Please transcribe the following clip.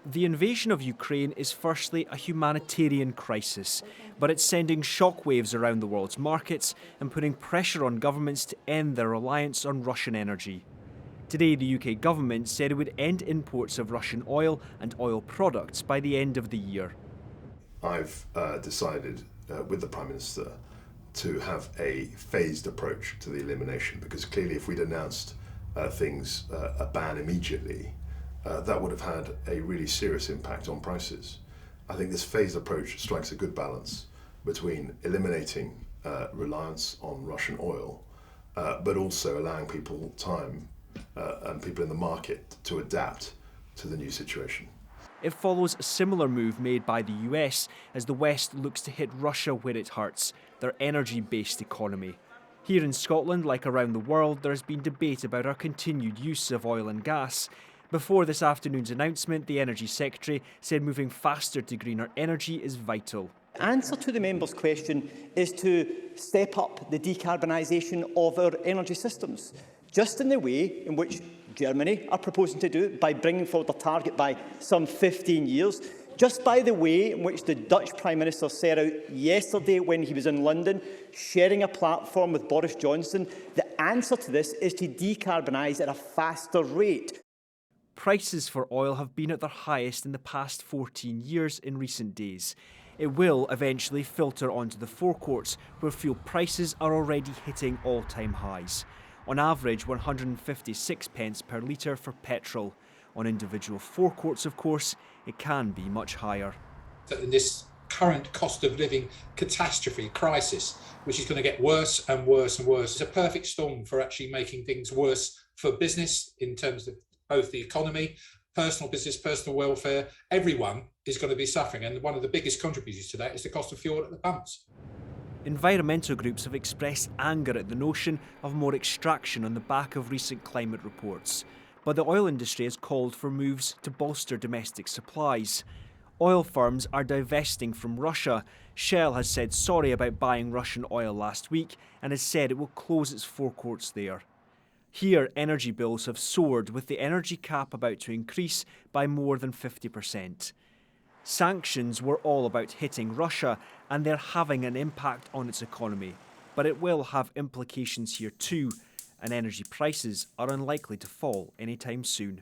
The invasion of Ukraine is firstly a humanitarian crisis, but it's sending shockwaves around the world's markets and putting pressure on governments to end their reliance on Russian energy. Today, the UK government said it would end imports of Russian oil and oil products by the end of the year. I've decided with the Prime Minister to have a phased approach to the elimination, because clearly if we'd announced a ban immediately, that would have had a really serious impact on prices. I think this phased approach strikes a good balance between eliminating reliance on Russian oil, but also allowing people time and people in the market to adapt to the new situation. It follows a similar move made by the US as the West looks to hit Russia where it hurts, their energy-based economy. Here in Scotland, like around the world, there has been debate about our continued use of oil and gas. Before this afternoon's announcement, the Energy Secretary said moving faster to greener energy is vital. The answer to the member's question is to step up the decarbonisation of our energy systems, just in the way in which Germany are proposing to do it by bringing forward a target by some 15 years, just by the way in which the Dutch Prime Minister set out yesterday when he was in London, sharing a platform with Boris Johnson. The answer to this is to decarbonise at a faster rate. Prices for oil have been at their highest in the past 14 years in recent days. It will eventually filter onto the forecourts, where fuel prices are already hitting all-time highs. On average, 156 pence per litre for petrol. On individual forecourts, of course, it can be much higher. In this current cost of living catastrophe crisis, which is going to get worse and worse and worse, it's a perfect storm for actually making things worse for business in terms of both the economy, personal business, personal welfare. Everyone is going to be suffering, and one of the biggest contributors to that is the cost of fuel at the pumps. Environmental groups have expressed anger at the notion of more extraction on the back of recent climate reports. But the oil industry has called for moves to bolster domestic supplies. Oil firms are divesting from Russia. Shell has said sorry about buying Russian oil last week and has said it will close its forecourts there. Here, energy bills have soared, with the energy cap about to increase by more than 50%. Sanctions were all about hitting Russia, and they're having an impact on its economy. But it will have implications here too, and energy prices are unlikely to fall anytime soon.